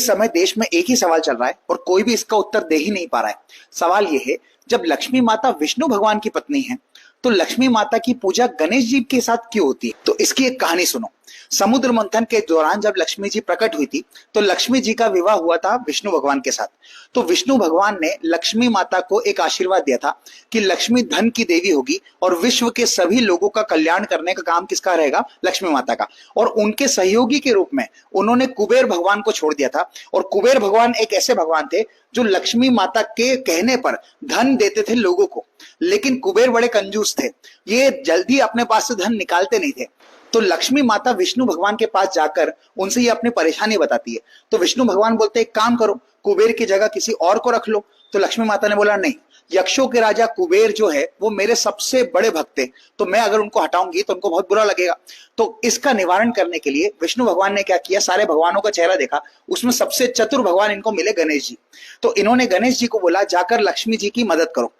इस समय देश में एक ही सवाल चल रहा है और कोई भी इसका उत्तर दे ही नहीं पा रहा है। सवाल यह है, जब लक्ष्मी माता विष्णु भगवान की पत्नी है तो लक्ष्मी माता की पूजा गणेश जी के साथ क्यों होती है? तो इसकी एक कहानी सुनो। समुद्र मंथन के दौरान जब लक्ष्मी जी प्रकट हुई थी तो लक्ष्मी जी का विवाह हुआ था विष्णु भगवान के साथ। तो विष्णु भगवान ने लक्ष्मी माता को एक आशीर्वाद दिया था कि लक्ष्मी धन की देवी होगी और विश्व के सभी लोगों का कल्याण करने का काम किसका रहेगा? लक्ष्मी माता का। और उनके सहयोगी के रूप में उन्होंने कुबेर भगवान को छोड़ दिया था। और कुबेर भगवान एक ऐसे भगवान थे जो लक्ष्मी माता के कहने पर धन देते थे लोगों को, लेकिन कुबेर बड़े कंजूस थे, ये जल्दी अपने पास से धन निकालते नहीं थे। तो लक्ष्मी माता विष्णु भगवान के पास जाकर उनसे ये अपनी परेशानी बताती है। तो विष्णु भगवान बोलते हैं, एक काम करो, कुबेर की जगह किसी और को रख लो। तो लक्ष्मी माता ने बोला, नहीं, यक्षों के राजा कुबेर जो है वो मेरे सबसे बड़े भक्त थे, तो मैं अगर उनको हटाऊंगी तो उनको बहुत बुरा लगेगा। तो इसका निवारण करने के लिए विष्णु भगवान ने क्या किया, सारे भगवानों का चेहरा देखा, उसमें सबसे चतुर भगवान इनको मिले गणेश जी। तो इन्होंने गणेश जी को बोला, जाकर लक्ष्मी जी की मदद करो।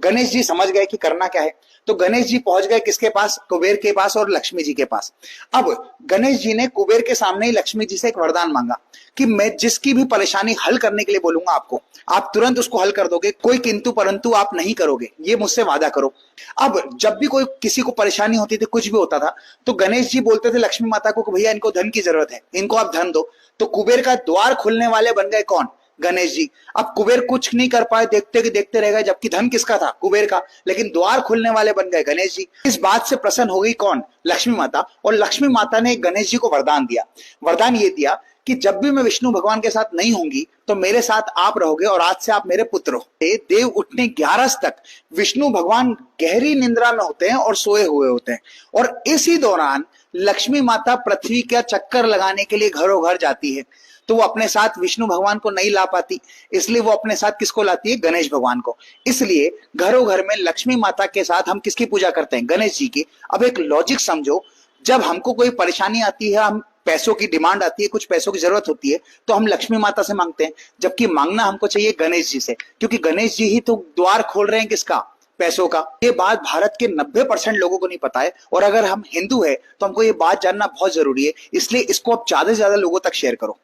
गणेश जी समझ गए कि करना क्या है, तो गणेश जी पहुंच गए किसके पास? कुबेर के पास और लक्ष्मी जी के पास। अब गणेश जी ने कुबेर के सामने ही लक्ष्मी जी से एक वरदान मांगा कि मैं जिसकी भी परेशानी हल करने के लिए बोलूंगा आपको, आप तुरंत उसको हल कर दोगे, कोई किंतु परंतु आप नहीं करोगे, ये मुझसे वादा करो। अब जब भी कोई किसी को परेशानी होती थी, कुछ भी होता था, तो गणेश जी बोलते थे लक्ष्मी माता को, भैया इनको धन की जरूरत है, इनको आप धन दो। तो कुबेर का द्वार खुलने वाले बन गए कौन? गणेश जी। अब कुबेर कुछ नहीं कर पाए, देखते रह गए, जबकि धन किसका था? कुबेर का, लेकिन द्वार खुलने वाले बन गए गणेश जी। इस बात से प्रसन्न हो गई कौन? लक्ष्मी माता। और लक्ष्मी माता ने गणेश जी को वरदान दिया। वरदान ये दिया कि जब भी मैं विष्णु भगवान के साथ नहीं होंगी तो मेरे साथ आप रहोगे और आज से आप मेरे पुत्र हो। देव उठने 11 तक विष्णु भगवान गहरी निंद्रा में होते हैं और सोए हुए होते हैं। और इसी दौरान लक्ष्मी माता पृथ्वी का चक्कर लगाने के लिए घरों घर जाती है, तो वो अपने साथ विष्णु भगवान को नहीं ला पाती, इसलिए वो अपने साथ किसको लाती है? गणेश भगवान को। इसलिए घरों घर में लक्ष्मी माता के साथ हम किसकी पूजा करते हैं? गणेश जी की। अब एक लॉजिक समझो, जब हमको कोई परेशानी आती है, हम पैसों की डिमांड आती है, कुछ पैसों की जरूरत होती है, तो हम लक्ष्मी माता से मांगते हैं, जबकि मांगना हमको चाहिए गणेश जी से, क्योंकि गणेश जी ही तो द्वार खोल रहे हैं किसका? पैसों का। ये बात भारत के 90% लोगों को नहीं पता है, और अगर हम हिंदू है तो हमको ये बात जानना बहुत जरूरी है। इसलिए इसको अब ज्यादा से ज्यादा लोगों तक शेयर करो।